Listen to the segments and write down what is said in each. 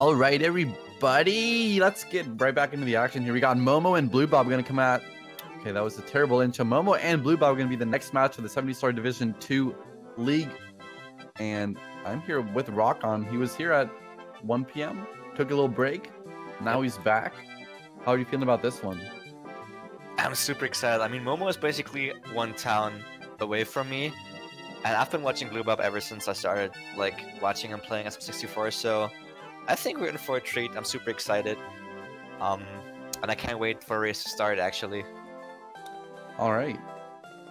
All right, everybody, let's get right back into the action here. We got m0m0 and BlueBob going to come at. Okay, that was a terrible intro. m0m0 and BlueBob are going to be the next match of the 70-star Division 2 League. And I'm here with Rock-On. He was here at 1 p.m., took a little break. Now he's back. How are you feeling about this one? I'm super excited. I mean, m0m0 is basically one town away from me. And I've been watching BlueBob ever since I started watching him playing SM64, so I think we're in for a treat. I'm super excited. And I can't wait for a race to start, actually. Alright.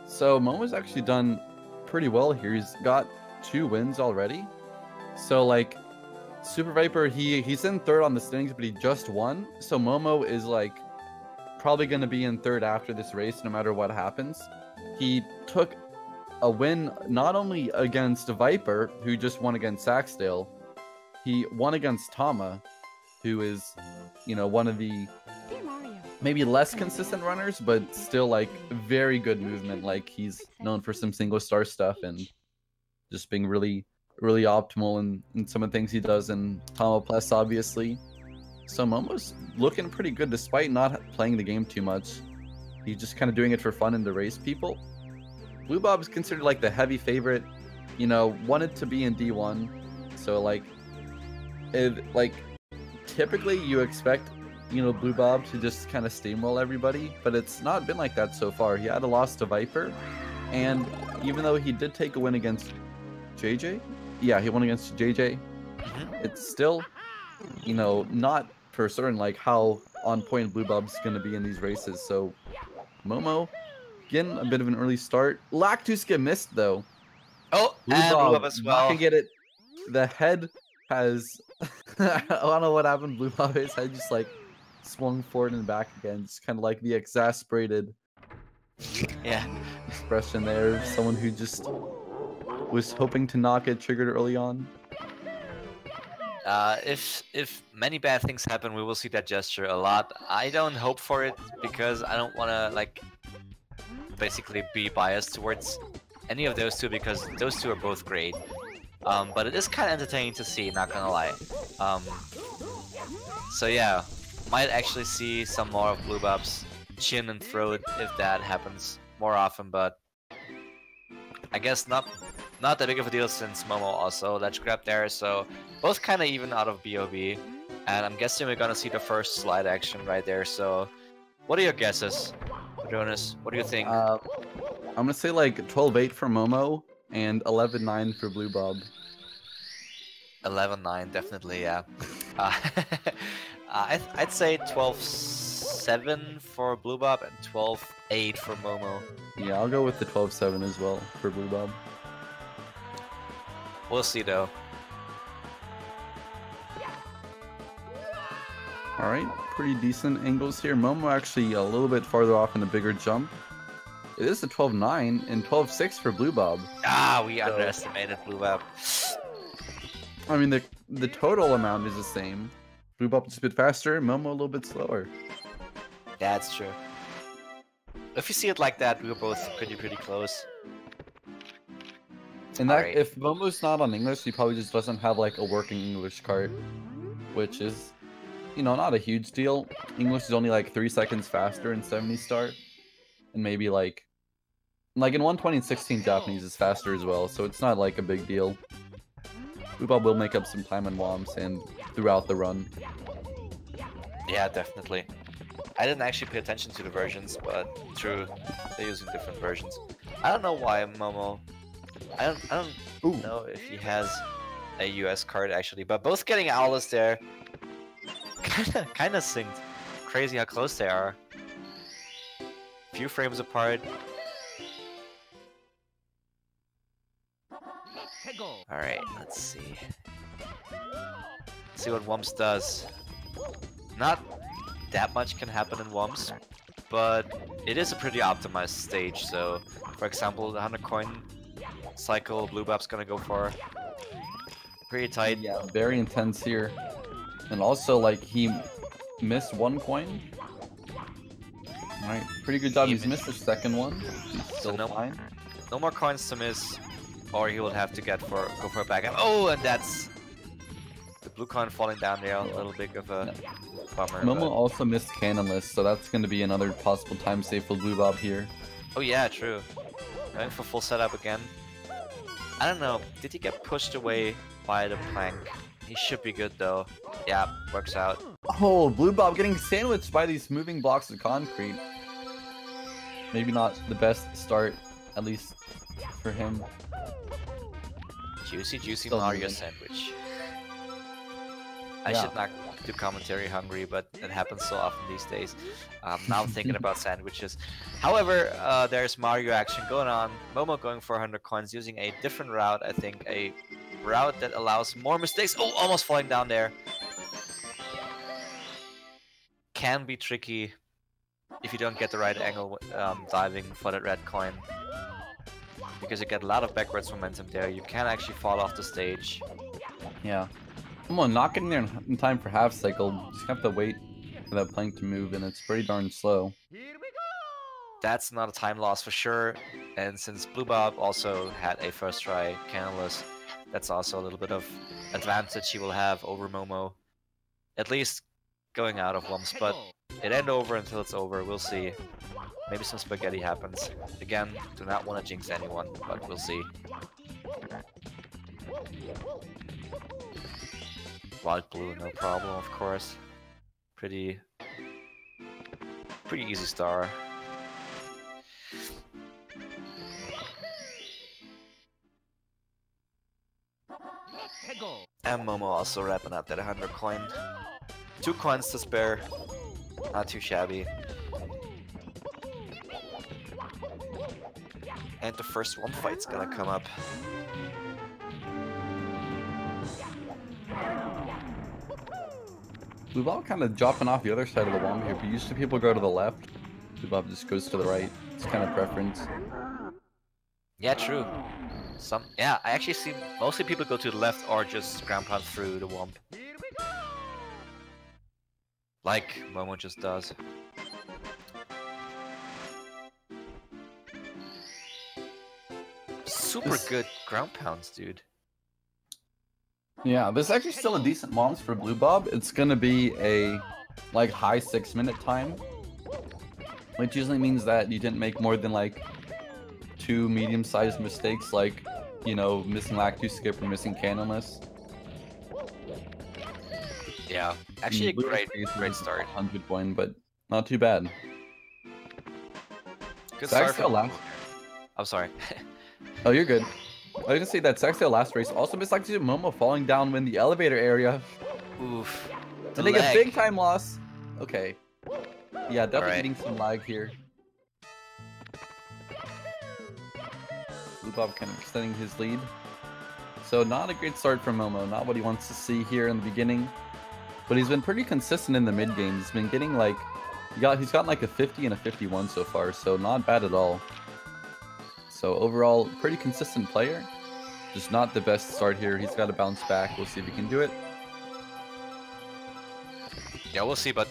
So m0m's actually done pretty well here. He's got 2 wins already. So like Super Viper, he's in 3rd on the standings, but he just won. So m0m0 is like probably gonna be in 3rd after this race no matter what happens. He took a win not only against Viper, who just won against Saxdale, he won against Tama, who is, you know, one of the maybe less consistent runners, but still like very good movement. Like he's known for some single star stuff and just being really optimal in some of the things he does in Tama Plus, obviously. So m0m's looking pretty good despite not playing the game too much. He's just kind of doing it for fun and to race people. BlueBob is considered like the heavy favorite, you know, wanted to be in D1. So like typically you expect, you know, BlueBob to just kind of steamroll everybody, but it's not been like that so far. He had a loss to Viper, and even though he did take a win against JJ, yeah, he won against JJ, it's still, you know, not for certain like how on point BlueBob's gonna be in these races. So m0m0 getting a bit of an early start. Lactus get missed though. Oh, BlueBob as well. Not gonna get it. The head has I don't know what happened. BlueBob's head just like swung forward and back again. Just kind of like the exasperated expression there. Someone who just was hoping to not get triggered early on. If many bad things happen, we will see that gesture a lot. I don't hope for it because I don't want to like basically be biased towards any of those two because those two are both great. But it is kind of entertaining to see, not gonna lie. So yeah, might actually see some more of BlueBob's chin and throat if that happens more often, but I guess not that big of a deal since m0m0 also ledge grab there, so both kind of even out of BOB. And I'm guessing we're gonna see the first slide action right there, so what are your guesses, Jonas? What do you think? I'm gonna say like 12-8 for m0m0 and 11-9 for BlueBob. 11-9, definitely, yeah. I'd say 12-7 for BlueBob and 12-8 for m0m0. Yeah, I'll go with the 12-7 as well for BlueBob. We'll see though. Alright, pretty decent angles here. m0m0 actually a little bit farther off in a bigger jump. It is a 12-9 and 12-6 for BlueBob. Ah, we underestimated BlueBob. I mean, the total amount is the same. BlueBob is a bit faster, m0m0 a little bit slower. Yeah, that's true. If you see it like that, we were both pretty close. And that, if m0m0's not on English, he probably just doesn't have like a working English cart, which is, you know, not a huge deal. English is only like 3 seconds faster in 70 star, and maybe like in 120 and 16 Japanese is faster as well, so it's not like a big deal. BlueBob will make up some time in WOMs and throughout the run. Yeah, definitely. I didn't actually pay attention to the versions, but true, they're using different versions. I don't know why m0m0. I don't know if he has a US card actually, but both getting Owlers there kinda synced. Crazy how close they are. Few frames apart. Alright, let's see. See what WOMs does. Not that much can happen in WOMs, but it is a pretty optimized stage, so for example, the 100 coin cycle BlueBob's gonna go for. Pretty tight. Yeah, very intense here. And also, like, he missed 1 coin. Alright, pretty good job. He's missed the second one. He's still fine. No more coins to miss, or he will have to go for a back. Oh, and that's blue coin falling down there, a little bit of a bummer. m0m0 But... also missed Cannonless, so that's going to be another possible time save for BlueBob here. Oh yeah, true. Going for full setup again. I don't know, did he get pushed away by the plank? He should be good though. Yeah, works out. Oh, BlueBob getting sandwiched by these moving blocks of concrete. Maybe not the best start, at least for him. Juicy Still Mario moving. sandwich. I Yeah. should not do commentary hungry, but it happens so often these days. Now I'm thinking about sandwiches. However, there's Mario action going on. m0m0 going for 100 coins using a different route, I think. A route that allows more mistakes. Oh, almost falling down there. Can be tricky if you don't get the right angle diving for that red coin. Because you get a lot of backwards momentum there. You can actually fall off the stage. Yeah. Come on, not getting there in time for half cycle. Just have to wait for that plank to move, and it's pretty darn slow. That's not a time loss for sure. And since BlueBob also had a first try Cannonless, that's also a little bit of advantage he will have over m0m0. At least going out of Wumps, but it ain't over until it's over. We'll see. Maybe some spaghetti happens. Again, do not want to jinx anyone, but we'll see. Wild blue, no problem, of course. Pretty easy star. And m0m0 also wrapping up that 100 coin. 2 coins to spare. Not too shabby. And the first one fight's gonna come up. BlueBob kind of dropping off the other side of the wall here, but usually people go to the left. BlueBob just goes to the right. It's kind of preference. Yeah, true. Yeah, I actually see mostly people go to the left or just ground pound through the wump. Like m0m0 just does. Super good ground pounds, dude. Yeah, there's actually still a decent moms for BlueBob. It's gonna be a like high 6-minute time, which usually means that you didn't make more than like 2 medium-sized mistakes, like, you know, missing Lack 2 skip or missing Cannonless. Yeah, actually a great start. 100 point, but not too bad. Good start Saxdale last. I'm sorry. Oh, you're good. I was gonna say that Saxdale last race also missed like m0m0 falling down in the elevator area. Oof. And they get big time loss. Okay. Yeah, definitely getting some lag here. BlueBob kind of extending his lead. So not a great start from m0m0. Not what he wants to see here in the beginning. But he's been pretty consistent in the mid game. He's been getting like he's gotten like a 50 and a 51 so far, so not bad at all. So overall, pretty consistent player. Just not the best start here. He's got to bounce back. We'll see if he can do it. Yeah, we'll see, but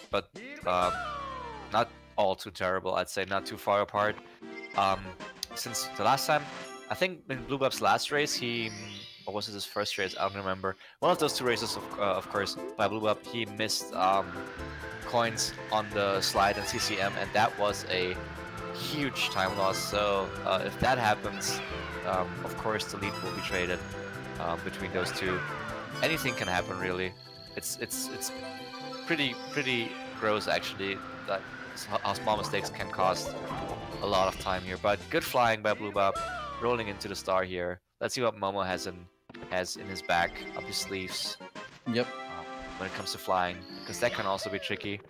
not all too terrible. I'd say not too far apart. Since the last time, I think in BlueBob's last race, or was it his first race? I don't remember. One of those 2 races, of course, by BlueBob, he missed coins on the slide and CCM, and that was a huge time loss. So if that happens, of course the lead will be traded between those two. Anything can happen, really. It's pretty gross, actually, that how small mistakes can cost a lot of time here. But good flying by BlueBob, rolling into the star here. Let's see what m0m0 has in his back, up his sleeves. Yep. When it comes to flying, because that can also be tricky.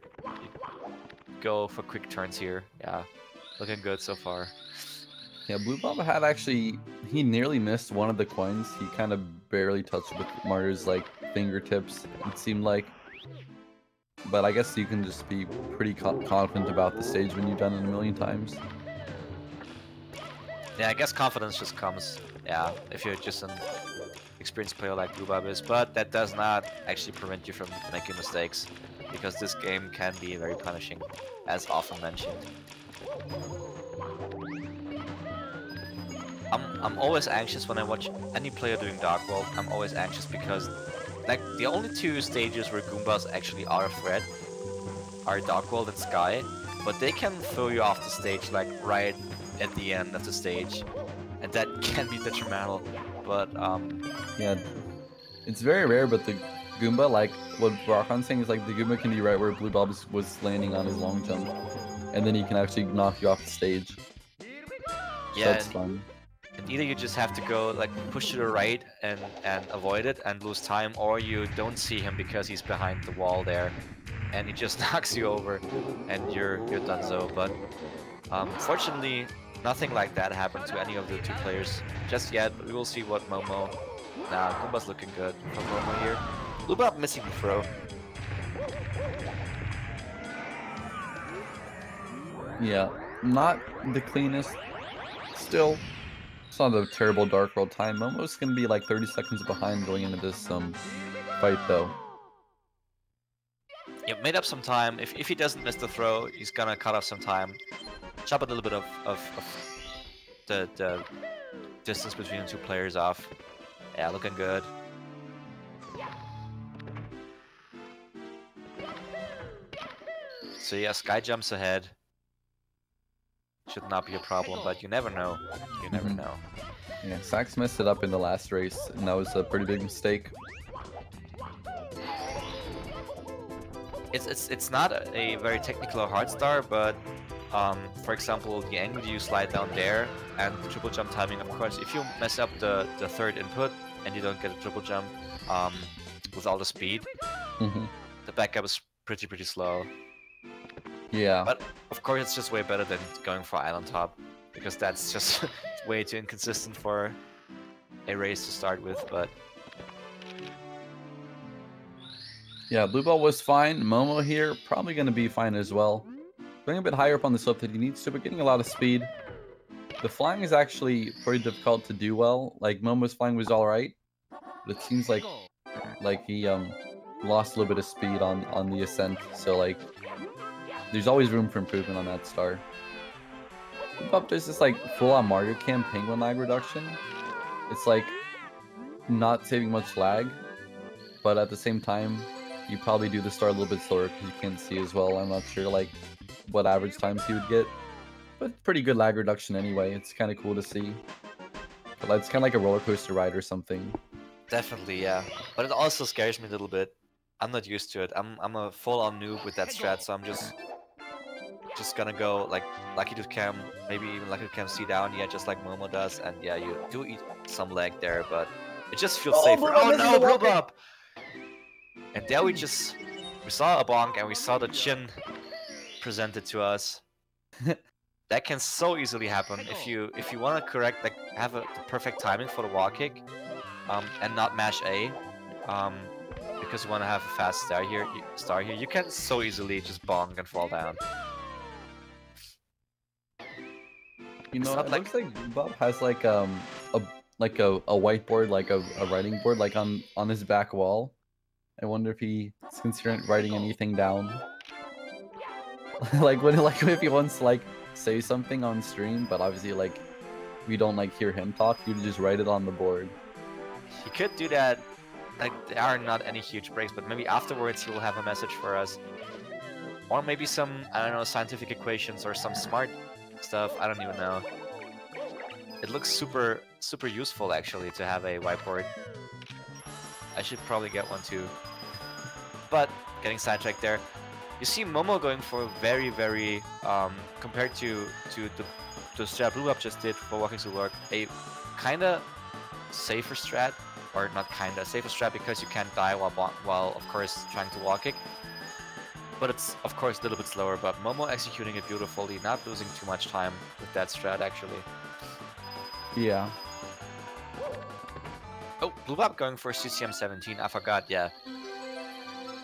Go for quick turns here. Yeah, looking good so far. Yeah, BlueBob had he nearly missed one of the coins. He kind of barely touched with Mario's like fingertips, it seemed like. But I guess you can just be pretty confident about the stage when you've done it a million times. Yeah, I guess confidence just comes, yeah, if you're just an experienced player like BlueBob is, but that does not actually prevent you from making mistakes, because this game can be very punishing, as often mentioned. I'm always anxious when I watch any player doing Dark World. I'm always anxious because like the only two stages where Goombas actually are a threat are Dark World and Sky, but they can throw you off the stage like right at the end of the stage, and that can be detrimental. But yeah, it's very rare, but the Goomba, like what Brockon's saying, is like the Goomba can be right where BlueBob was landing on his long jump, and then he can actually knock you off the stage. yeah, That's fun. and either you just have to go like push to the right and avoid it and lose time, or you don't see him because he's behind the wall there, and he just knocks you over, and you're donezo. But fortunately, nothing like that happened to any of the two players just yet. But we will see what m0m0. Nah, Goomba's looking good for m0m0 here. BlueBob missing the throw. Yeah, not the cleanest. Still, it's not a terrible Dark World time. m0m0's gonna be like 30 seconds behind going into this fight though. Yeah, made up some time. If he doesn't miss the throw, he's gonna cut off some time. Chop a little bit of the distance between the two players off. Yeah, looking good. So yeah, Sky jumps ahead. Should not be a problem, but you never know. You never know. Yeah, Sax messed it up in the last race, and that was a pretty big mistake. It's not a very technical or hard star, but for example, the angle you slide down there and the triple jump timing, of course, if you mess up the third input and you don't get a triple jump with all the speed, the backup is pretty slow. Yeah. But of course, it's just way better than going for island top, because that's just way too inconsistent for a race to start with. But yeah, BlueBob was fine. m0m0 here, probably going to be fine as well. Going a bit higher up on the slope than he needs to, but getting a lot of speed. The flying is actually pretty difficult to do well. Like, m0m0's flying was alright, but it seems like he lost a little bit of speed on the ascent. So, like, there's always room for improvement on that star. BlueBob does this, like, full-on Mario Cam penguin lag reduction. It's, like, not saving much lag, but at the same time, you probably do the star a little bit slower because you can't see as well. I'm not sure, like, what average times he would get. But pretty good lag reduction anyway. It's kind of cool to see. But it's kind of like a roller coaster ride or something. definitely, yeah. But it also scares me a little bit. I'm not used to it. I'm a full-on noob with that strat, so I'm just gonna go like Lucky to Cam, maybe even Lucky to Cam C down, yeah, just like m0m0 does, and yeah, you do eat some lag there, but it just feels safer. Oh no, BlueBob! And there we saw a bonk and we saw the chin presented to us. That can so easily happen if you want to correct, like have the perfect timing for the wall kick, and not mash A, because you want to have a fast star here. You can so easily just bonk and fall down. You know, it looks like BlueBob has like a whiteboard, like a writing board, like on his back wall. I wonder if he's considering writing anything down. like if he wants to like say something on stream, but obviously like we don't like hear him talk, you just write it on the board. He could do that. Like there are not any huge breaks, but maybe afterwards he will have a message for us, or maybe some, I don't know, scientific equations or some smart stuff. I don't even know. It looks super useful actually to have a whiteboard. I should probably get one too. But getting sidetracked there. You see m0m0 going for very compared to the strat BlueBob just did for walking to work, a kinda safer strat, or not kinda, safer strat because you can't die while of course trying to wall kick. But it's of course a little bit slower, but m0m0 executing it beautifully, not losing too much time with that strat actually. Yeah. Oh, BlueBob going for CCM17, I forgot, yeah.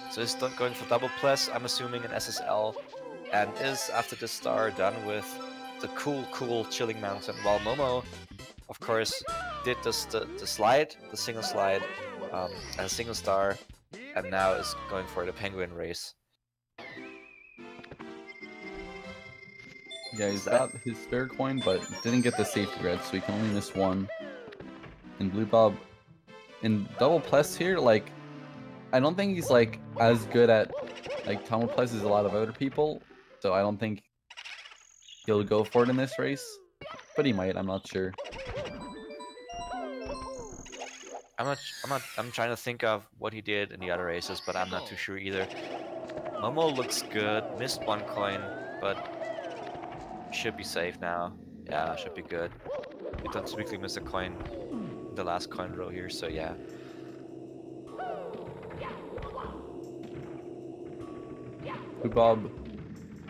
So he's going for double plus, I'm assuming an SSL, and is, after this star, done with the cool chilling mountain, while m0m0, of course, did the slide, the single slide, and a single star, and now is going for the penguin race. Yeah, he's got his spare coin, but didn't get the safety red, so he can only miss one. And BlueBob, in double plus here, like, I don't think he's like as good at like Tunnel Plus as a lot of other people, so I don't think he'll go for it in this race. But he might, I'm not sure. I'm trying to think of what he did in the other races, but I'm not too sure either. Momo looks good, missed one coin, but should be safe now. Yeah, should be good. We don't typically miss a coin in the last coin row here, so yeah. BlueBob,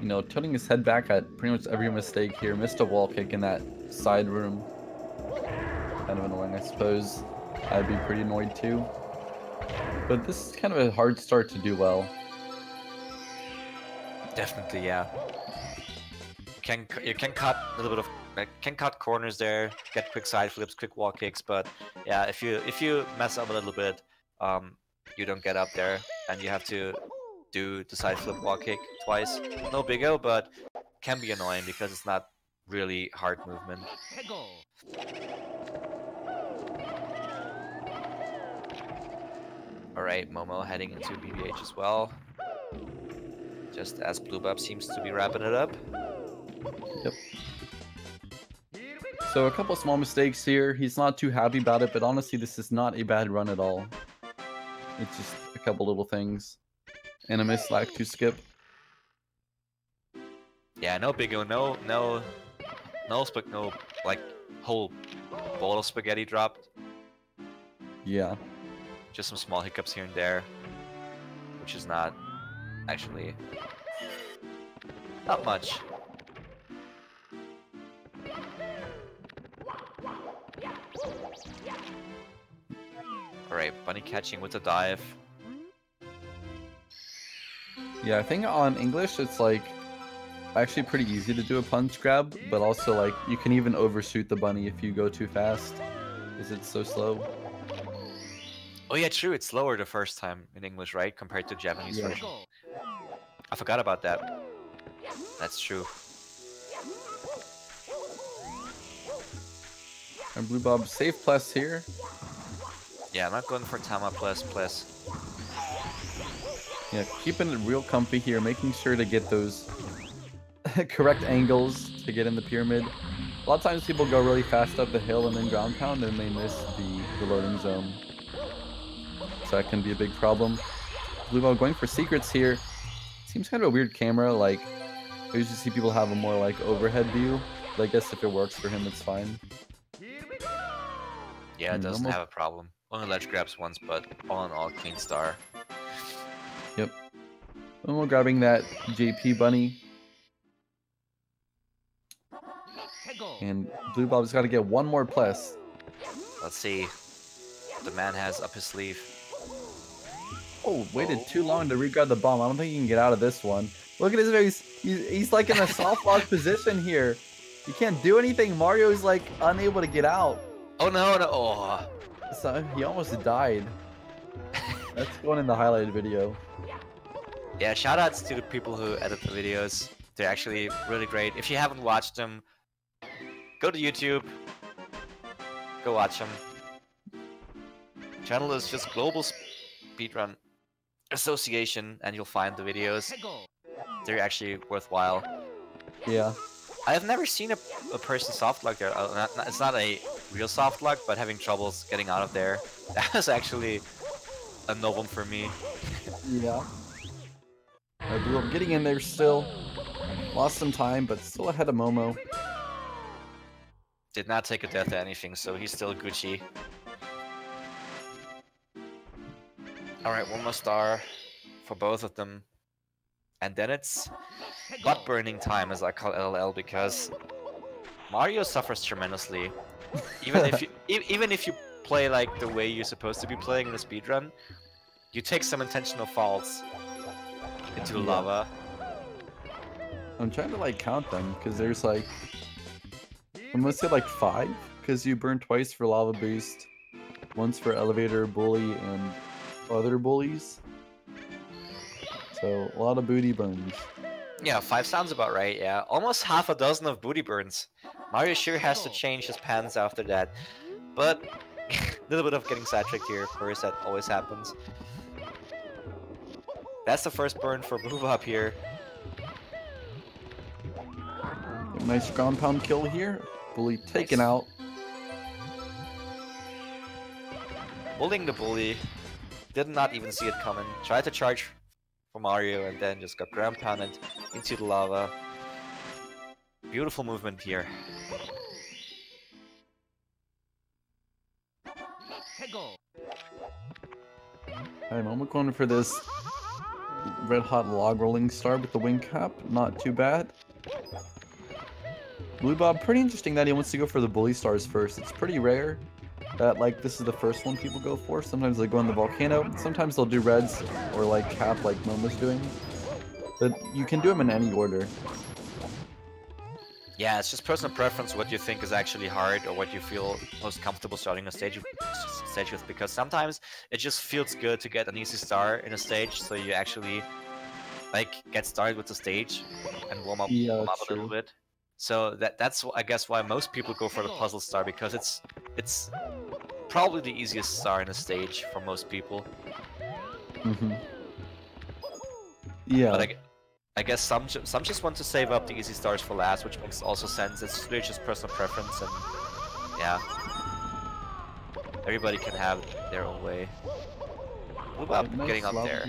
you know, tilting his head back at pretty much every mistake here. Missed a wall kick in that side room. Kind of annoying, I suppose. I'd be pretty annoyed too. But this is kind of a hard start to do well. Definitely, yeah. You can cut a little bit of can cut corners there, get quick side flips, quick wall kicks, but yeah, if you mess up a little bit, you don't get up there, and you have to do the side flip wall kick twice. No big O, but can be annoying because it's not really hard movement. Alright, Momo heading into BBH as well. Just as BlueBob seems to be wrapping it up. Yep. So a couple small mistakes here. He's not too happy about it, but honestly, this is not a bad run at all. It's just a couple little things. And a missed lag to skip. Yeah, no big O, no like whole bowl of spaghetti dropped. Yeah. Just some small hiccups here and there, which is not actually not much. Alright, bunny catching with a dive. Yeah, I think on English it's like actually pretty easy to do a punch grab, but also like you can even overshoot the bunny if you go too fast, because it's so slow. Oh yeah, true, it's slower the first time in English, right? Compared to Japanese version. I forgot about that. That's true. And BlueBob safe plus here. Yeah, I'm not going for Tama plus. Yeah, keeping it real comfy here, making sure to get those correct angles to get in the pyramid. A lot of times people go really fast up the hill and then ground pound and they miss the loading zone. So that can be a big problem. BlueBob going for secrets here. Seems kind of a weird camera, like I usually see people have a more like overhead view, but I guess if it works for him it's fine. Yeah, it doesn't have a problem. Only ledge grabs once, but all in all, clean star. Yep. And we're grabbing that JP bunny. And BlueBob's got to get one more plus. Let's see. The man has up his sleeve. Oh, waited too long to regrab the bomb. I don't think he can get out of this one. Look at his face. He's like in a soft lock position here. He can't do anything. Mario's like unable to get out. Oh no, no. Oh. So he almost died. That's going in the highlighted video. Yeah, shoutouts to the people who edit the videos. They're actually really great. If you haven't watched them, go to YouTube. Go watch them. Channel is just Global Speedrun Association, and you'll find the videos. They're actually worthwhile. Yeah. I have never seen a person soft lock there. It's not a real soft lock, but having troubles getting out of there. That was actually a novum for me. Yeah. I'm getting in there still. Lost some time, but still ahead of Momo. Did not take a death or anything, so he's still Gucci. Alright, one more star for both of them. And then it's butt burning time, as I call LLL, because Mario suffers tremendously. Even if you play like the way you're supposed to be playing in a speedrun, you take some intentional falls into the lava. I'm trying to like count them because there's like, I'm gonna say like 5, because you burn twice for lava boost, once for elevator, bully, and other bullies. So a lot of booty burns. Yeah, 5 sounds about right, yeah. Almost half a dozen of booty burns. Mario sure has to change his pants after that. But a little bit of getting sidetracked here, of course, that always happens. That's the first burn for BlueBob here. Nice ground pound kill here. Bully taken Nice. out. Bullying the bully. Did not even see it coming. Tried to charge for Mario and then just got ground pounded into the lava. Beautiful movement here. I'm going for this red hot log rolling star with the wing cap. Not too bad. BlueBob, pretty interesting that he wants to go for the bully stars first. It's pretty rare that like this is the first one people go for. Sometimes they go in the volcano. Sometimes they'll do reds or like cap like m0m0m's doing. But you can do them in any order. Yeah, it's just personal preference what you think is actually hard or what you feel most comfortable starting a stage with, because sometimes it just feels good to get an easy start in a stage, so you actually like get started with the stage and warm up a little bit. So that's I guess why most people go for the puzzle star, because it's probably the easiest star in a stage for most people. Yeah. But I guess some just want to save up the easy stars for last, which makes also sense. It's really just personal preference, and yeah, everybody can have their own way. BlueBob getting up there.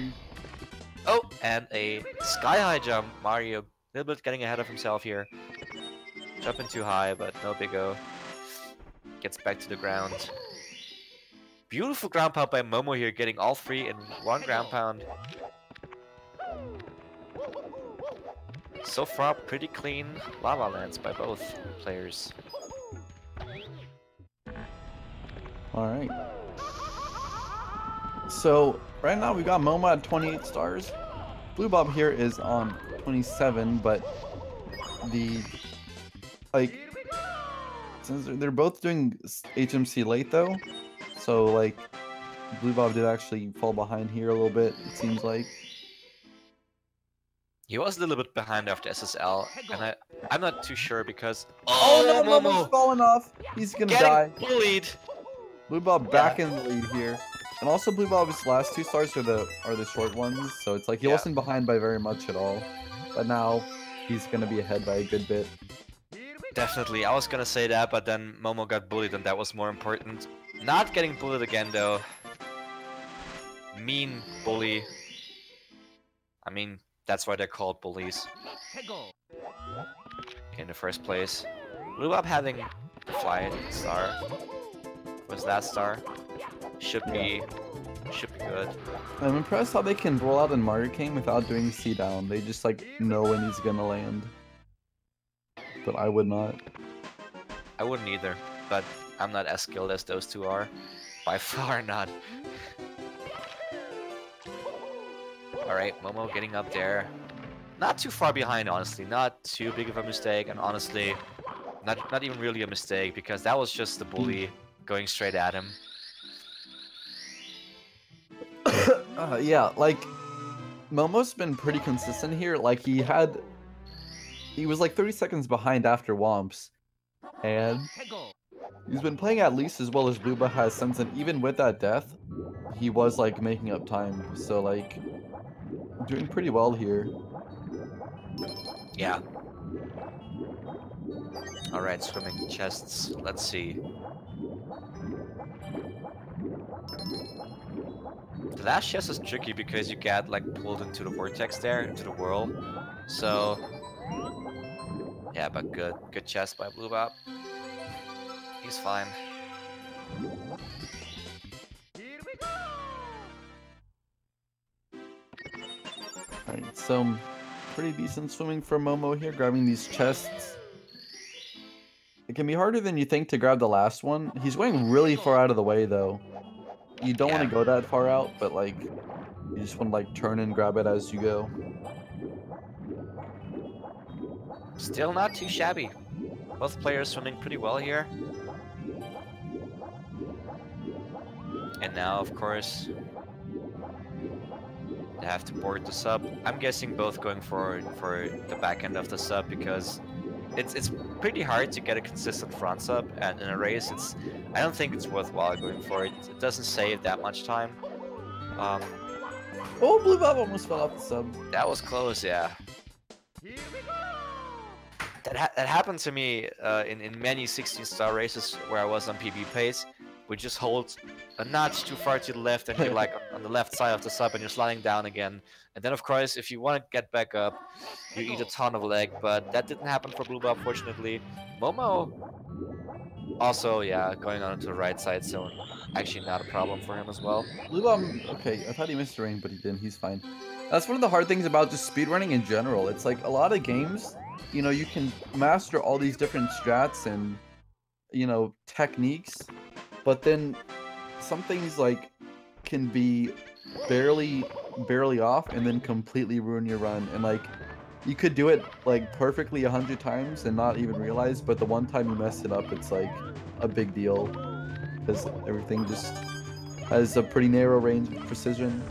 Oh, and a sky high jump. Mario a little bit getting ahead of himself here. Jumping too high, but no big O. Gets back to the ground. Beautiful ground pound by m0m0 here, getting all three in one ground pound. So far, pretty clean lava lands by both players. Alright. So, right now we got m0m0 at 28 stars. BlueBob here is on 27, but since they're both doing HMC late though, so like BlueBob did actually fall behind here a little bit, it seems like. He was a little bit behind after SSL, and I'm not too sure because oh no, m0m0's falling off. He's gonna die. Bullied. BlueBob back in the lead here, and also BlueBob's last 2 stars are the short ones, so it's like he wasn't behind by very much at all, but now he's gonna be ahead by a good bit. Definitely, I was gonna say that, but then m0m0 got bullied, and that was more important. Not getting bullied again though. Mean bully. I mean, that's why they're called bullies. In the first place. BlueBob having the fly star. Was that star? Should be good. I'm impressed how they can roll out in Mario King without doing C down. They just like know when he's gonna land. But I would not. I wouldn't either, but I'm not as skilled as those two are. By far not. Alright, m0m0 getting up there. Not too far behind, honestly. Not too big of a mistake, and honestly, not even really a mistake, because that was just the bully going straight at him. Yeah, like, m0m0's been pretty consistent here. Like, he was like 30 seconds behind after Womps, and he's been playing at least as well as BlueBob has since, and even with that death, he was like making up time. So like, doing pretty well here. Yeah. Alright, swimming chests. Let's see. The last chest is tricky because you get like pulled into the vortex there, into the whirl. So yeah, but good chest by BlueBob. He's fine. Alright, so pretty decent swimming for m0m0 here, grabbing these chests. It can be harder than you think to grab the last one. He's going really far out of the way though. You don't want to go that far out, but like, you just want to like turn and grab it as you go. Still not too shabby. Both players swimming pretty well here. And now, of course, they have to board the sub. I'm guessing both going for the back end of the sub, because it's pretty hard to get a consistent front sub, and in a race, I don't think it's worthwhile going for it. It doesn't save that much time. Oh, BlueBob almost fell off the sub. That was close, yeah. That happened to me in many 16-star races where I was on PB pace. We just hold a notch too far to the left and you're like on the left side of the sub and you're sliding down again. And then of course if you want to get back up, you eat a ton of leg, but that didn't happen for BlueBob fortunately. m0m0 also, yeah, going on to the right side, so actually not a problem for him as well. BlueBob, okay, I thought he missed a ring, but he didn't, he's fine. That's one of the hard things about just speedrunning in general. It's like a lot of games, you know, you can master all these different strats and, you know, techniques, but then some things like can be barely off and then completely ruin your run. And like you could do it like perfectly 100 times and not even realize, but the one time you mess it up, it's like a big deal because everything just has a pretty narrow range of precision.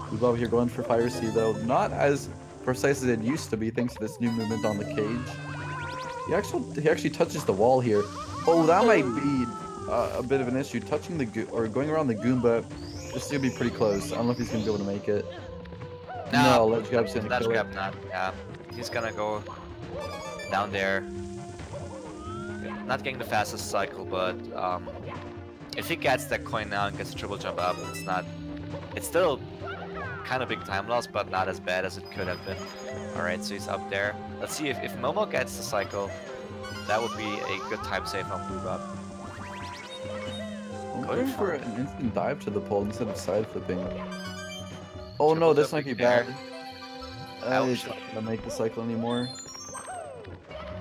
BlueBob here going for Fire Seed though, not as precise as it used to be thanks to this new movement on the cage. He actually touches the wall here. Oh, that might be a bit of an issue. Touching the going around the Goomba, this is gonna be pretty close. I don't know if he's gonna be able to make it. No, ledge grab's gonna kill it. Not. Yeah, he's gonna go down there. Not getting the fastest cycle, but if he gets that coin now and gets a triple jump up, it's still kind of big time loss, but not as bad as it could have been. Alright, so he's up there. Let's see if m0m0 gets the cycle. That would be a good time save on BlueBob. I'm going for an instant dive to the pole instead of side flipping. Oh no, this might be bad. He's not gonna make the cycle anymore.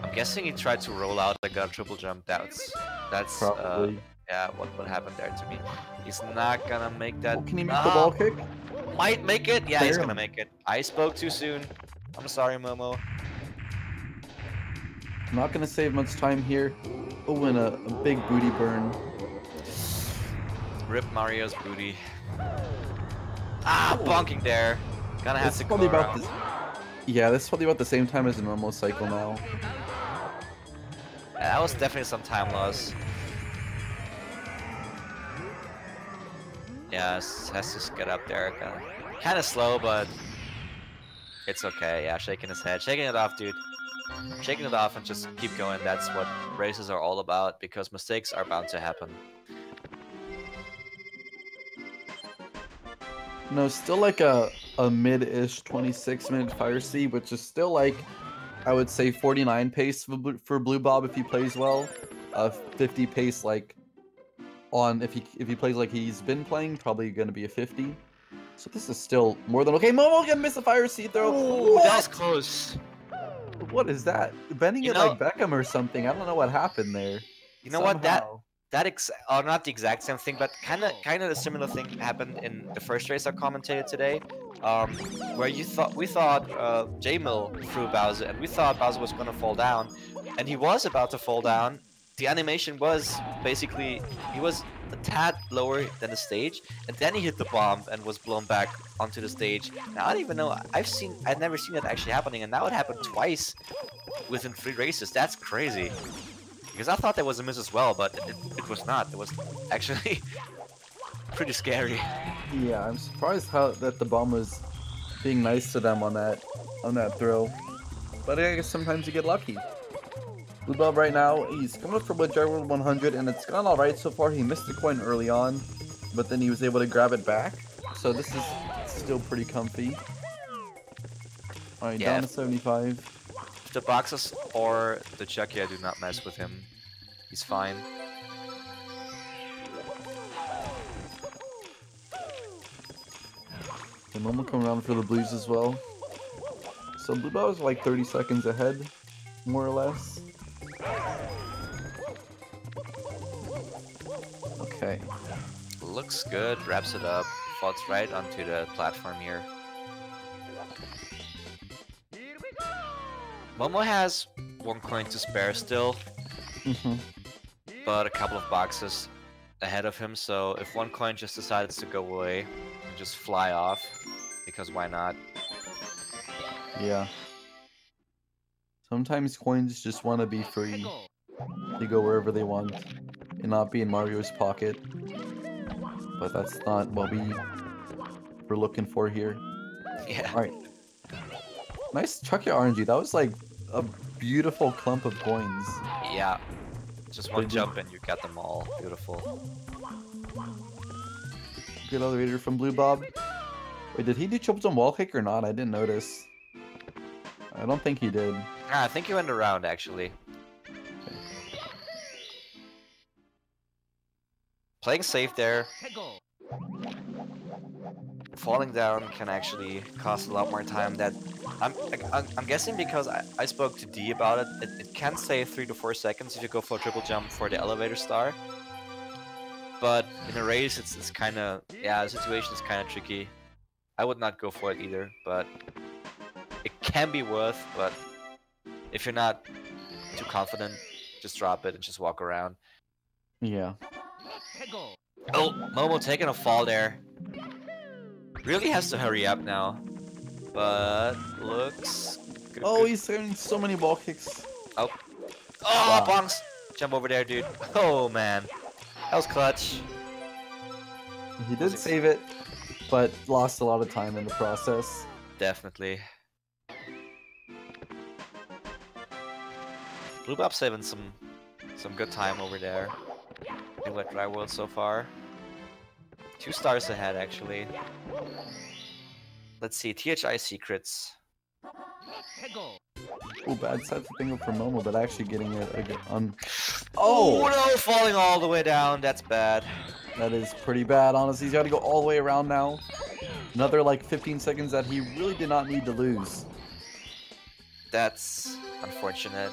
I'm guessing he tried to roll out like a triple jump. That's probably. Yeah, what happened there to me. He's not gonna make that. Oh, can he make the ball kick? Might make it. Yeah, he's gonna make it. I spoke too soon. I'm sorry, m0m0. Not gonna save much time here. Oh, and a big booty burn. Rip Mario's booty. Ah, bonking there. Gonna have to go around. Yeah, this is probably about the same time as a normal cycle now. Yeah, that was definitely some time loss. Yeah, has to just get up there. Kind of slow, but it's okay. Yeah, shaking his head. Shaking it off, dude. Shaking it off and just keep going. That's what races are all about, because mistakes are bound to happen. No, still like a mid-ish 26-minute Fire Seed, which is still like, I would say 49 pace for BlueBob if he plays well. 50 pace like on if he plays like he's been playing, probably gonna be a 50. So this is still more than okay. m0m0 gonna miss a Fire Seed throw. Ooh, that's close. What is that? Bending it like Beckham or something. I don't know what happened there. You know what? Not the exact same thing, but kind of a similar thing happened in the first race I commentated today, where we thought J-Mill threw Bowser, and we thought Bowser was gonna fall down, and he was about to fall down. The animation was basically he was a tad lower than the stage, and then he hit the bomb and was blown back onto the stage. Now I don't even know. I've never seen that actually happening, and now it happened twice within 3 races. That's crazy. Because I thought that was a miss as well, but it was not. It was actually pretty scary. Yeah, I'm surprised that the bomb was being nice to them on that throw. But I guess sometimes you get lucky. BlueBob right now, he's coming up for whichever 100, and it's gone alright so far. He missed the coin early on, but then he was able to grab it back. So this is still pretty comfy. Alright, down to 75. The boxes or the Chuckia do not mess with him. He's fine. The m0m0 coming around for the blues as well. So BlueBob is like 30 seconds ahead, more or less. Okay. Looks good, wraps it up, falls right onto the platform here. m0m0 has 1 coin to spare still, but a couple of boxes ahead of him, so if 1 coin just decides to go away and just fly off, because why not? Yeah. Sometimes coins just want to be free. They go wherever they want and not be in Mario's pocket. But that's not what we we're looking for here. Yeah. All right. Nice chuck your RNG. That was like a beautiful clump of coins. Yeah. Just one jump and you got them all. Beautiful. Good elevator from BlueBob. Wait, did he do triple jump wall kick or not? I didn't notice. I don't think he did. Ah, I think he went around actually. Okay. Playing safe there. Falling down can actually cost a lot more time. That I'm guessing because I spoke to D about it. It can save 3 to 4 seconds if you go for a triple jump for the elevator star. But in a race, it's kind of, yeah, the situation is kind of tricky. I would not go for it either, but it can be worth. But if you're not too confident, just drop it and just walk around. Yeah. Oh, m0m0 taking a fall there. Really has to hurry up now, but looks good. Oh, he's throwing so many ball kicks. Oh, Wow. bonks! Jump over there, dude. Oh man, that was clutch. He did save it, but lost a lot of time in the process. Definitely. BlueBob saving some good time over there. In Wet Dry World so far. 2 stars ahead, actually. Let's see, THI secrets. Oh, bad side thing up for m0m0, but actually getting it again on. Oh Oh, no, falling all the way down. That's bad. that is pretty bad, honestly. He's got to go all the way around now. Another like 15 seconds that he really did not need to lose. That's unfortunate.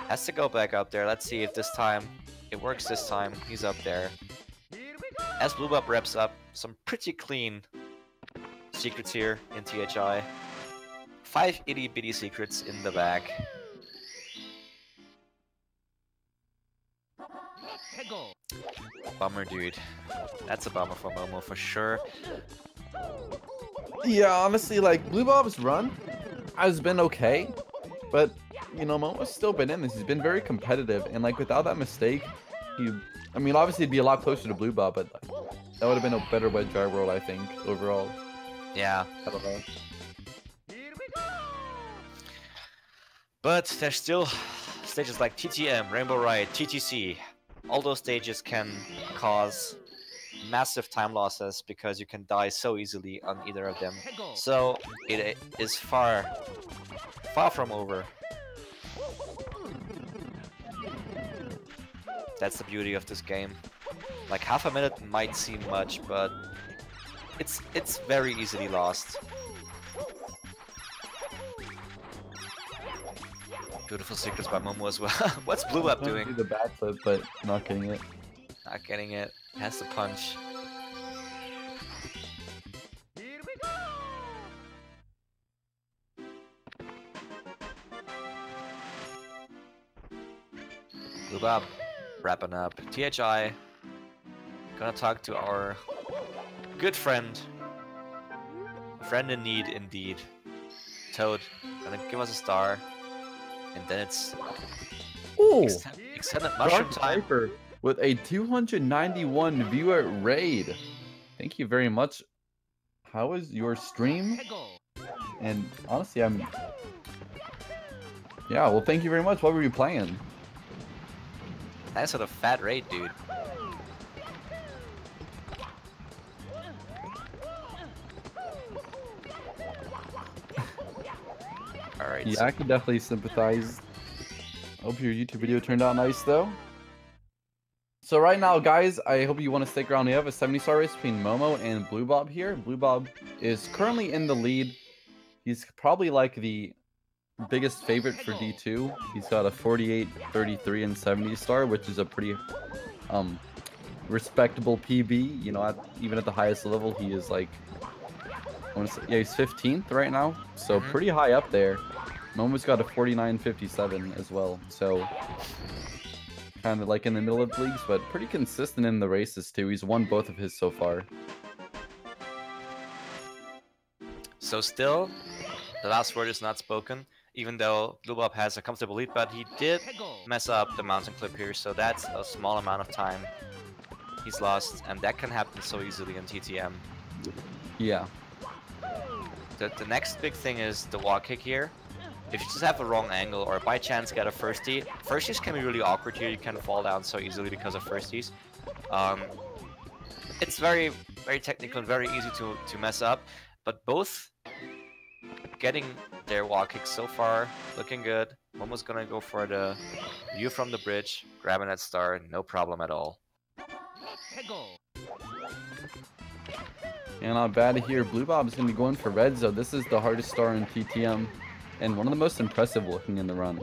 Has to go back up there. Let's see if this time it works this time. He's up there. As BlueBob wraps up, some pretty clean secrets here in THI. 5 itty bitty secrets in the back. Bummer, dude. That's a bummer for m0m0 for sure. Yeah, honestly, like BlueBob's run has been okay, but you know, m0m0's still been in this. He's been very competitive, and like without that mistake, I mean, obviously it'd be a lot closer to BlueBob, but like, that would have been a better Wet Dry World, I think, overall. Yeah. I don't know. But there's still stages like TTM, Rainbow Ride, TTC. All those stages can cause massive time losses because you can die so easily on either of them. So it is far from over. That's the beauty of this game. Like half a minute might seem much, but it's very easily lost. Beautiful secrets by m0m0 as well. What's BlueBob doing? Do the backflip, but not getting it. Not getting it. Has to punch. BlueBob wrapping up. THI gonna talk to our good friend. Friend in need indeed. Toad gonna give us a star. And then it's Ooh, extended mushroom time. Viper with a 291 viewer raid. Thank you very much. How was your stream? And honestly, yeah, well, thank you very much. What were you playing? Nice with a fat raid, dude. Alright. Yeah, I can definitely sympathize. Hope your YouTube video turned out nice, though. So right now, guys, I hope you want to stick around. We have a 70-star race between m0m0 and BlueBob here. BlueBob is currently in the lead. He's probably like the biggest favorite for D2. He's got a 48, 33, and 70 star, which is a pretty respectable PB. You know, even at the highest level, he is like, I want to say, yeah, he's 15th right now, so pretty high up there. m0m0's got a 49.57 as well, so kind of like in the middle of the leagues, but pretty consistent in the races too. He's won both of his so far. So still, the last word is not spoken, even though BlueBob has a comfortable lead, but he did mess up the mountain clip here, so that's a small amount of time he's lost, and that can happen so easily in TTM. Yeah. The next big thing is the wall kick here. If you just have a wrong angle or by chance get a firstie, firsties can be really awkward here. You can fall down so easily because of firsties. It's very technical and very easy to mess up, but both getting their wall kicks so far, looking good. Momo's gonna go for the view from the bridge, grabbing that star, no problem at all. And not bad to hear. BlueBob is going to be going for red, so this is the hardest star in TTM, and one of the most impressive looking in the run.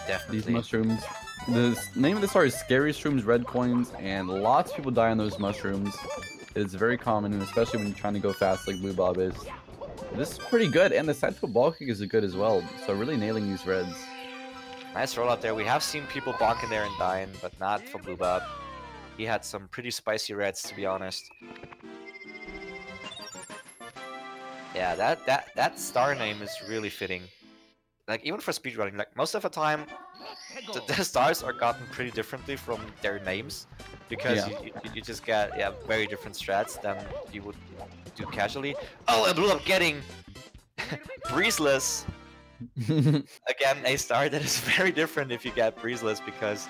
Definitely. These mushrooms. The name of the star is Scary Shrooms Red Coins, and lots of people die on those mushrooms. It's very common, and especially when you're trying to go fast like BlueBob is. This is pretty good, and the side flip ball kick is good as well, so really nailing these reds. Nice roll out there. We have seen people bonking there and dying, but not for BlueBob. He had some pretty spicy reds, to be honest. Yeah, that star name is really fitting. Like, even for speedrunning, like, most of the time, the stars are gotten pretty differently from their names. Because you just get, very different strats than you would do casually. Oh, and BlueBob getting breezeless. Again, a star that is very different if you get breezeless, because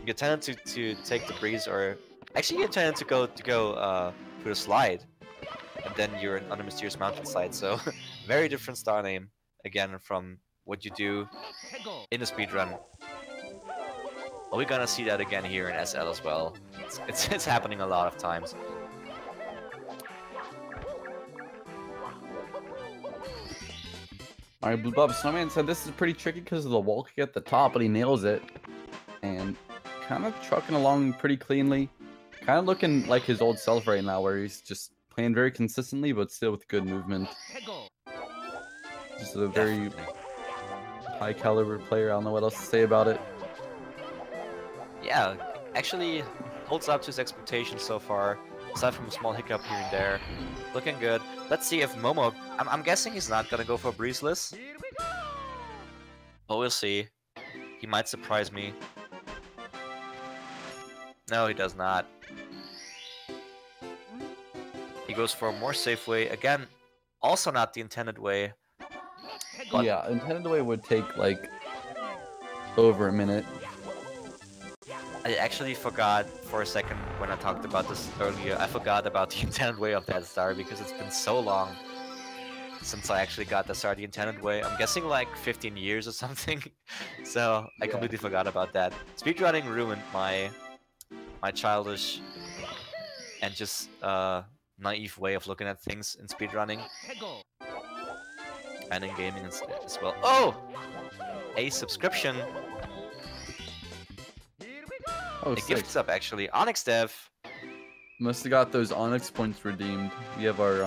you tend to take the breeze, or actually you tend to go through the slide, and then you're on a mysterious mountainside. So very different star name again from what you do in the speedrun. Are we gonna see that again here in SL as well? It's happening a lot of times. Alright, BlueBob Snowman said this is pretty tricky because of the wall kick at the top, but he nails it. And kind of trucking along pretty cleanly. Kind of looking like his old self right now, where he's just playing very consistently, but still with good movement. Just a very high caliber player, I don't know what else to say about it. Yeah, actually holds up to his expectations so far, aside from a small hiccup here and there. Looking good. Let's see if Momo... I'm guessing he's not gonna go for breezeless. But we'll see. He might surprise me. No, he does not. He goes for a more safe way. Again, also not the intended way. But yeah, intended way would take like over a minute. I actually forgot for a second when I talked about this earlier. I forgot about the intended way of that star because it's been so long since I actually got the star the intended way. I'm guessing like 15 years or something. So I completely forgot about that. Speedrunning ruined my childish and just naive way of looking at things in speedrunning. And in gaming as well. Oh! A subscription! Oh, a gift sub, actually. Onyx Dev! Must have got those Onyx points redeemed. We have our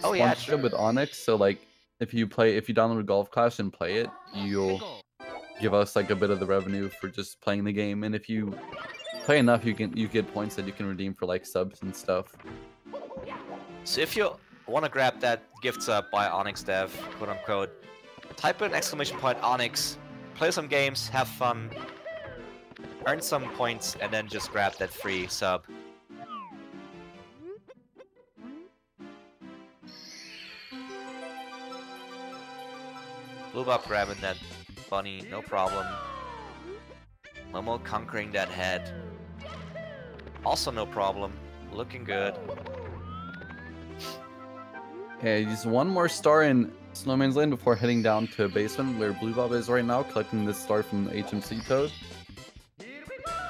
oh yeah, sponsorship with Onyx, so like if you download Golf Clash and play it, you'll give us like a bit of the revenue for just playing the game, and if you play enough, you get points that you can redeem for like subs and stuff. So if you want to grab that gift sub by Onyx Dev, quote unquote, type in ! Onyx, play some games, have fun, earn some points, and then just grab that free sub. BlueBob grabbing that bunny, no problem. Momo conquering that head. Also no problem. Looking good. Okay, just one more star in Snowman's Lane before heading down to basement where BlueBob is right now, collecting this star from the HMC Toad.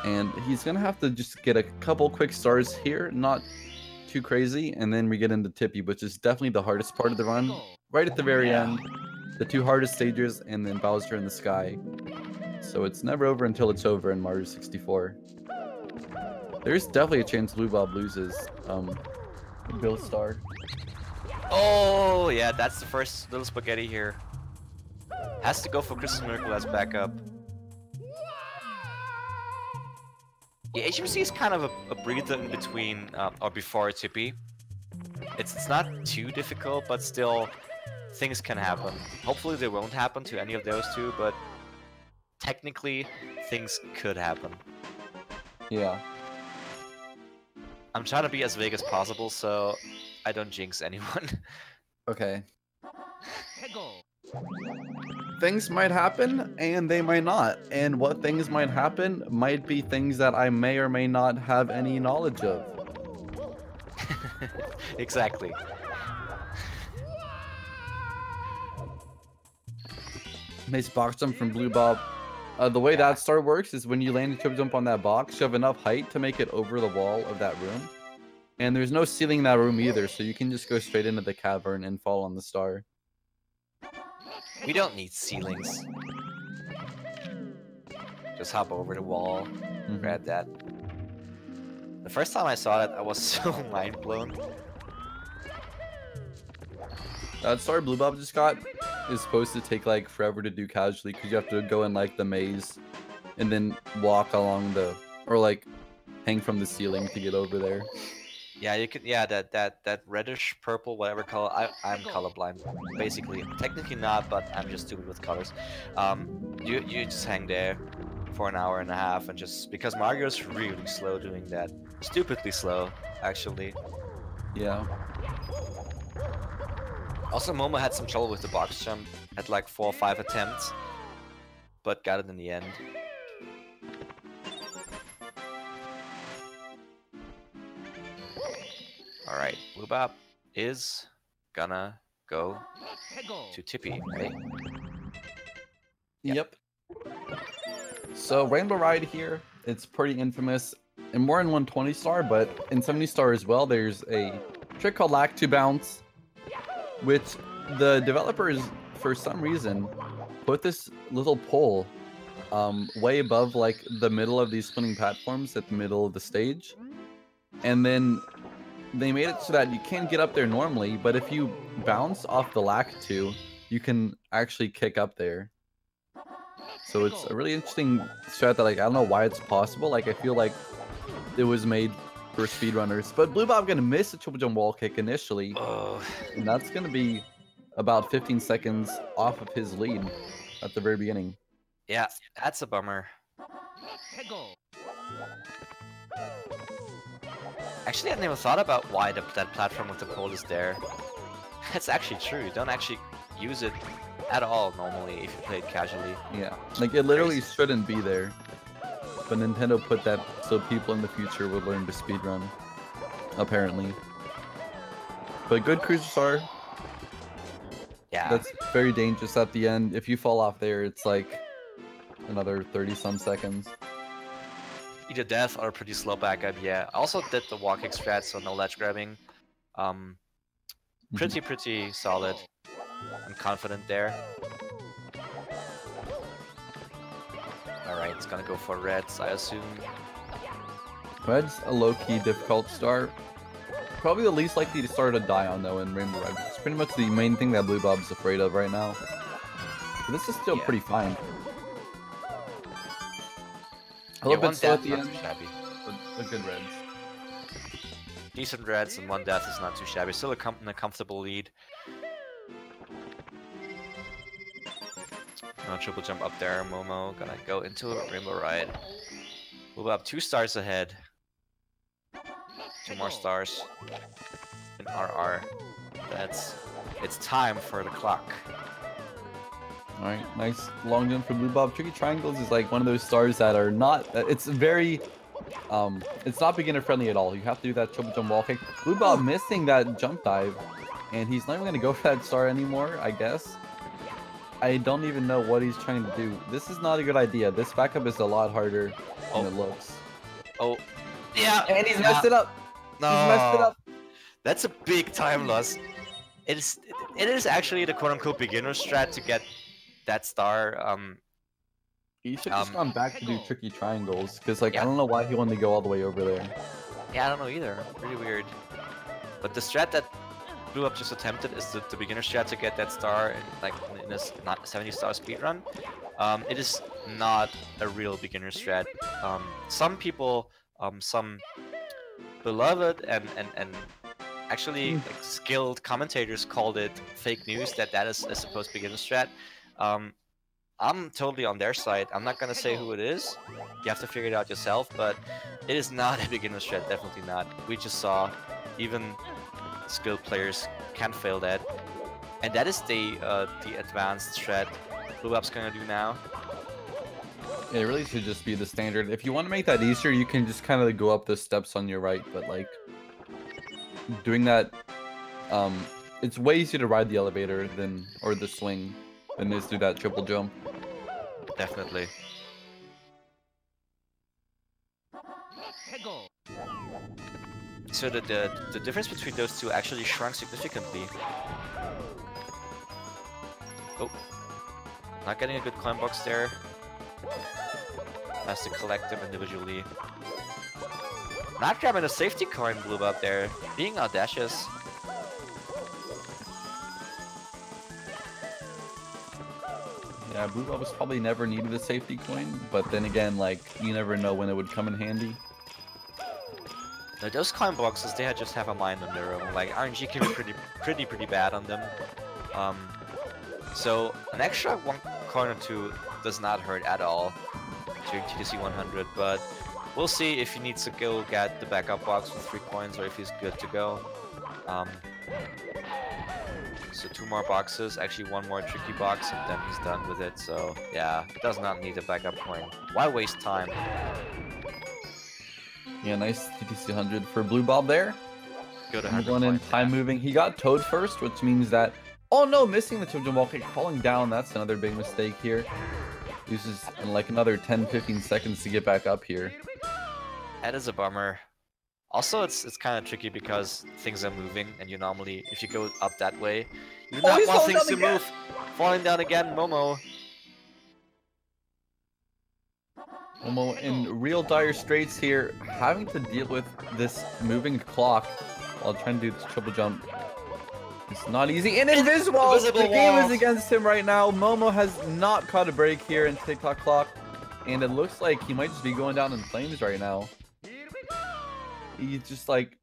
And he's gonna have to just get a couple quick stars here, not too crazy, and then we get into Tippy, which is definitely the hardest part of the run. Right at the very end, the two hardest stages, and then Bowser in the sky. So it's never over until it's over in Mario 64. There's definitely a chance BlueBob loses Bill Star. Oh yeah, that's the first little spaghetti here. Has to go for Christmas Miracle as backup. Yeah, HMC is kind of a breather in between, or before Tippy. It's not too difficult, but still, things can happen. Hopefully they won't happen to any of those two, but technically, things could happen. Yeah. I'm trying to be as vague as possible so I don't jinx anyone. Okay. Things might happen, and they might not. And what things might happen might be things that I may or may not have any knowledge of. Exactly. Nice box jump from BlueBob. The way that star works is when you land a triple jump on that box, you have enough height to make it over the wall of that room. And there's no ceiling in that room either, so you can just go straight into the cavern and fall on the star. We don't need ceilings. Just hop over the wall, grab that. The first time I saw it, I was so mind blown. That star BlueBob just got is supposed to take like forever to do casually because you have to go in like the maze and then walk along the or like hang from the ceiling to get over there. Yeah, you could. Yeah, that reddish purple, whatever color. I'm colorblind, basically. Technically not, but I'm just stupid with colors. You just hang there for an hour and a half and just because Mario's really slow doing that, stupidly slow, actually. Yeah. Also, Momo had some trouble with the box jump at like 4 or 5 attempts, but got it in the end. Alright, BlueBob is gonna go to Tippy, right? Yep. So Rainbow Ride here, it's pretty infamous and more in 120 star, but in 70 star as well, there's a trick called Lack to Bounce, which the developers, for some reason, put this little pole way above like the middle of these spinning platforms at the middle of the stage. And then they made it so that you can't get up there normally, but if you bounce off the Lack 2, you can actually kick up there. So it's a really interesting strat that, like, I don't know why it's possible. Like, I feel like it was made for speedrunners. But BlueBob gonna miss a triple jump wall kick initially. And that's gonna be about 15 seconds off of his lead at the very beginning. Yeah, that's a bummer. Actually, I never thought about why that platform with the pole is there. That's actually true. You don't actually use it at all normally if you play it casually. Yeah, like it literally shouldn't be there. But Nintendo put that so people in the future would learn to speedrun, apparently. But good cruiser star. Yeah. That's very dangerous at the end. If you fall off there, it's like another 30-some seconds. Either death or pretty slow backup, yeah. I also did the wall kick strat, so no ledge grabbing. Pretty solid. I'm confident there. Alright, it's gonna go for reds, I assume. Red's a low-key difficult star. Probably the least likely to star to die on, though, in Rainbow Ride. It's pretty much the main thing that BlueBob's afraid of right now. But this is still pretty fine. A little bit slow at the end, but good reds. Decent reds and 1 death is not too shabby. Still a comfortable lead. No triple jump up there. Momo gonna go into a Rainbow Ride. Move up 2 stars ahead. 2 more stars. In RR. It's time for the clock. Alright, nice long jump for BlueBob. Tricky Triangles is like one of those stars that are not, it's very, it's not beginner friendly at all. You have to do that triple jump wall kick. BlueBob missing that jump dive, and he's not even going to go for that star anymore, I guess. I don't even know what he's trying to do. This is not a good idea. This backup is a lot harder than it looks. Oh, yeah. And he's messed it up. No. He's messed it up. That's a big time loss. It is actually the quote-unquote beginner strat to get that star. He should have just gone back to do Tricky Triangles, because like I don't know why he wanted to go all the way over there. Yeah, I don't know either. Really weird. But the strat that BlueBob just attempted is the beginner strat to get that star in a 70 star speedrun. It is not a real beginner strat. Some people, some beloved and actually like, skilled commentators called it fake news that is a supposed beginner strat. I'm totally on their side. I'm not gonna say who it is. You have to figure it out yourself, but it is not a beginner's strat, definitely not. We just saw even skilled players can fail that. And that is the advanced strat BlueBob's gonna do now. It really should just be the standard. If you want to make that easier, you can just kind of go up the steps on your right, but like doing that, it's way easier to ride the elevator than, or the swing, than it is to do that triple jump. Definitely. So the difference between those two actually shrunk significantly. Oh, not getting a good climb box there. Has to collect them individually. Not grabbing a safety coin, BlueBob there. Being audacious. Yeah, BlueBob was probably never needed a safety coin, but then again, like, you never know when it would come in handy. Now, those climb boxes, they just have a mind on their own. Like, RNG can be pretty bad on them. So an extra 1 coin or 2 does not hurt at all during TTC 100, but we'll see if he needs to go get the backup box with 3 coins or if he's good to go. So 2 more boxes, actually 1 more tricky box, and then he's done with it. So yeah, does not need a backup coin. Why waste time? Yeah, nice TTC 100 for BlueBob there. Good. Going in, time moving. He got Toad first, which means that, oh no, missing the Toad jump while falling down. That's another big mistake here. Uses like another 10-15 seconds to get back up here. That is a bummer. Also, it's kind of tricky because things are moving, and you normally, if you go up that way, you do not want things to move. Falling down again, m0m0. m0m0 in real dire straits here, having to deal with this moving clock while trying to do this triple jump. It's not easy. And invisible! The game is against him right now. m0m0 has not caught a break here in TikTok clock, and it looks like he might just be going down in flames right now. He's just like,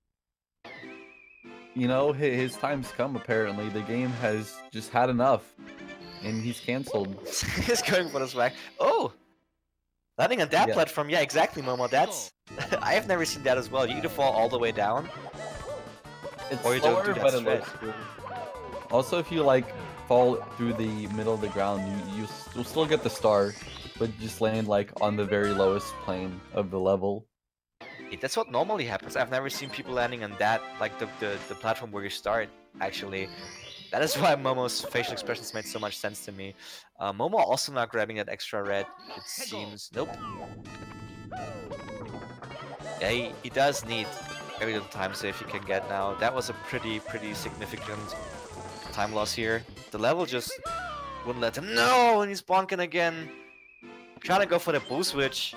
you know, his time's come apparently. The game has just had enough, and he's cancelled. He's going for the swag. Oh! Landing on that platform, yeah, exactly, m0m0. That's... I have never seen that as well. You either fall all the way down, it's or you don't do that straight. Also, if you like fall through the middle of the ground, you'll still get the star, but just land like on the very lowest plane of the level. That's what normally happens. I've never seen people landing on that, like the platform where you start, actually. That is why m0m0's facial expressions made so much sense to me. m0m0 also not grabbing that extra red, it seems. Nope. Yeah, he does need very little time save he can get now. That was a pretty significant time loss here. The level just wouldn't let him. No! And he's bonking again. Trying to go for the boo switch.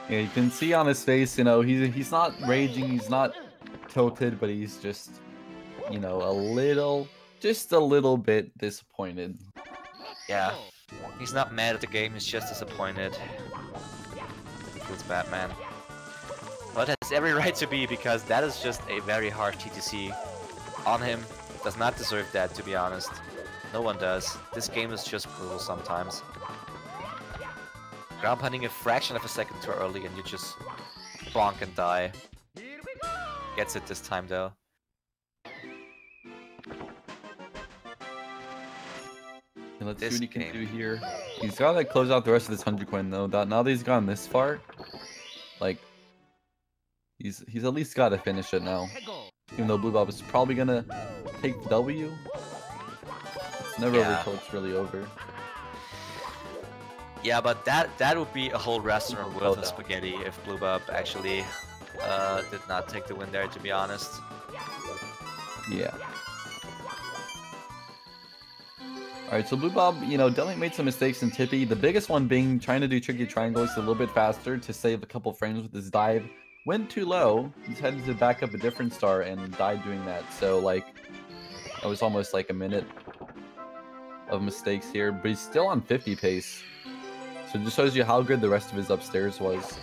Yeah, you can see on his face, you know, he's not raging, he's not tilted, but he's just, you know, just a little bit disappointed. Yeah, he's not mad at the game, he's just disappointed. Feels bad, man. But has every right to be, because that is just a very hard TTC on him. Does not deserve that, to be honest. No one does. This game is just brutal sometimes. Ground pounding a fraction of a second too early and you just bonk and die. Gets it this time though. And let's see what he can do here. He's got to close out the rest of this 100 coin though. Now that he's gone this far, like, he's at least got to finish it now. Even though BlueBob is probably gonna take the W, it's never over till it's really over. Yeah, but that would be a whole restaurant worth of spaghetti if BlueBob actually did not take the win there, to be honest. Yeah. Alright, so BlueBob, you know, definitely made some mistakes in Tippy. The biggest one being trying to do tricky triangles a little bit faster to save a couple frames with his dive. Went too low, decided to back up a different star and died doing that. So, like, it was almost like a minute of mistakes here, but he's still on 50 pace. So it just shows you how good the rest of his upstairs was.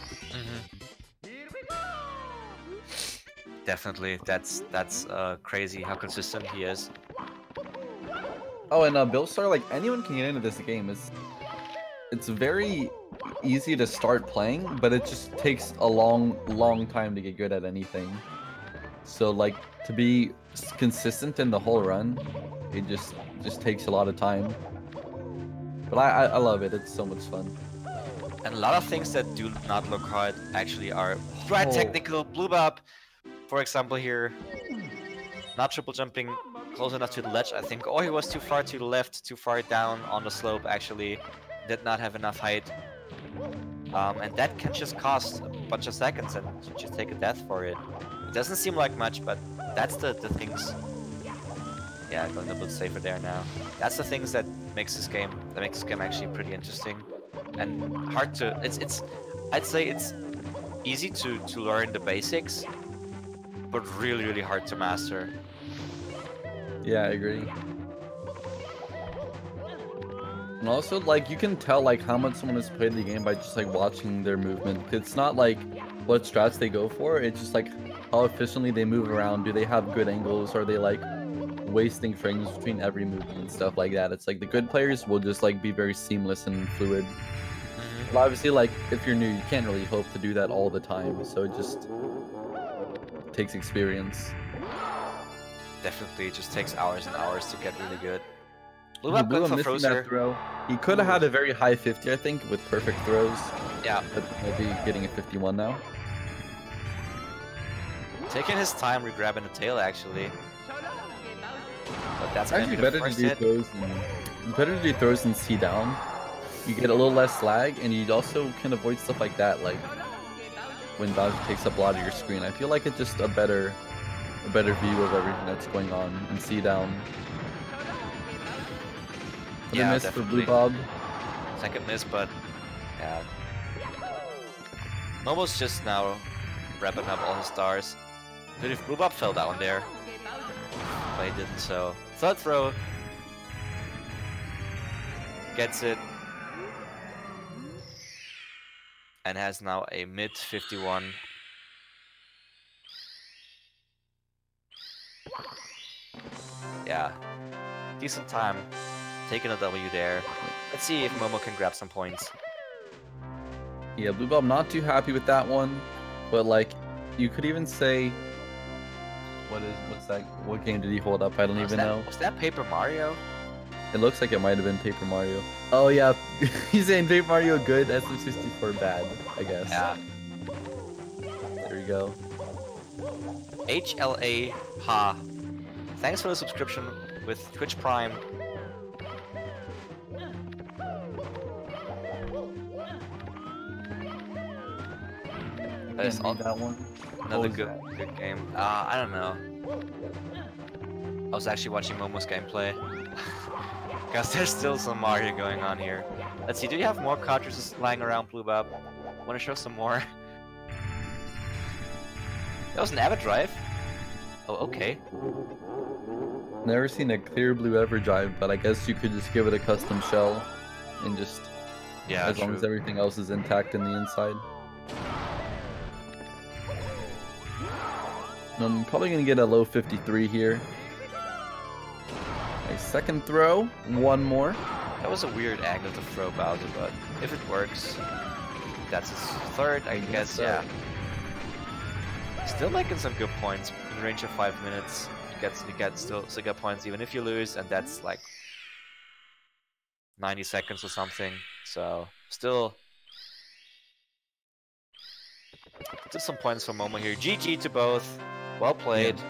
Definitely, that's crazy how consistent he is. Oh, and Bill Star, like, anyone can get into this game. it's very easy to start playing, but it just takes a long time to get good at anything. So like to be consistent in the whole run, it just takes a lot of time. But I love it. It's so much fun. And a lot of things that do not look hard actually are right technical. BlueBob, for example, here, not triple jumping close enough to the ledge, I think. Or he was too far to the left, too far down on the slope, actually. Did not have enough height. And that can just cost a bunch of seconds and you just take a death for it. It doesn't seem like much, but that's the things. Yeah, going a bit safer there now. That's the things that makes this game actually pretty interesting and hard to. I'd say it's easy to learn the basics, but really hard to master. Yeah, I agree. And also, like, you can tell like how much someone has played the game by just like watching their movement. It's not like what strats they go for. It's just like how efficiently they move around. Do they have good angles? Are they like wasting frames between every movement and stuff like that? It's like the good players will just like be very seamless and fluid. But obviously, like if you're new, you can't really hope to do that all the time. So it just takes experience. Definitely, it just takes hours and hours to get really good. BlueBob missing that throw. He could have had a very high 50, I think, with perfect throws. Yeah. But maybe getting a 51 now. Taking his time regrabbing the tail, actually. But that's actually better to do throws. Better to do throws and see down. You get a little less lag, and you also can avoid stuff like that, like when Bowser takes up a lot of your screen. I feel like it's just a better view of everything that's going on and see down. Yeah, miss for BlueBob. Second miss, but yeah. Momo's just now wrapping up all his stars. Dude, if BlueBob fell down there, but he didn't. So third throw, gets it, and has now a mid 51. Yeah, decent time. Taking a W there. Let's see if Momo can grab some points. Yeah, BlueBob not too happy with that one, but like you could even say, what's that? What game did he hold up? I don't even know. Was that Paper Mario? It looks like it might have been Paper Mario. Oh yeah, he's saying Paper Mario good, SM64 bad, I guess. Yeah. There you go. HLA Ha. Thanks for the subscription with Twitch Prime. That's on that one. Another good game. I don't know. I was actually watching Momo's gameplay. Because there's still some Mario going on here. Let's see, do you have more cartridges lying around, BlueBob? Want to show some more? That was an Everdrive? Oh, okay. Never seen a clear blue Everdrive, but I guess you could just give it a custom shell and just, yeah, as long as everything else is intact in the inside. I'm probably going to get a low 53 here. A second throw, one more. That was a weird angle to throw Bowser, but if it works, that's his third, I guess, yeah. Still making some good points in range of 5 minutes. You get still good points even if you lose, and that's like 90 seconds or something. So still some points for Momo here. GG to both. Well played. Yeah.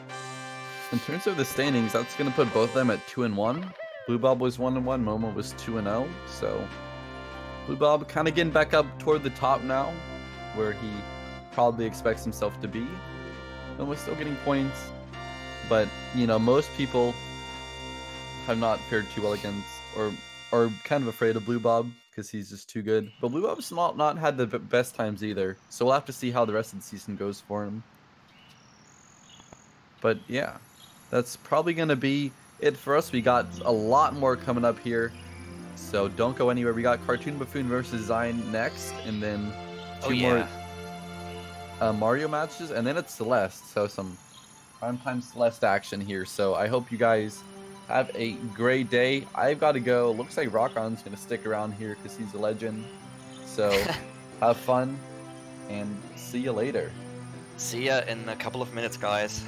In terms of the standings, that's going to put both of them at 2-1. BlueBob was 1-1, Momo was 2-0. So BlueBob kind of getting back up toward the top now, where he probably expects himself to be. Momo's still getting points, but you know, most people have not fared too well against, or are kind of afraid of BlueBob because he's just too good. But BlueBob's not had the best times either, so we'll have to see how the rest of the season goes for him. But yeah, that's probably going to be it for us. We got a lot more coming up here, so don't go anywhere. We got Cartoon Buffoon versus Zion next, and then two more Mario matches, and then it's Celeste, so some primetime Celeste action here. So I hope you guys Have a great day. I've got to go. Looks like Rockon's going to stick around here because he's a legend. So have fun and see you later. See ya in a couple of minutes, guys.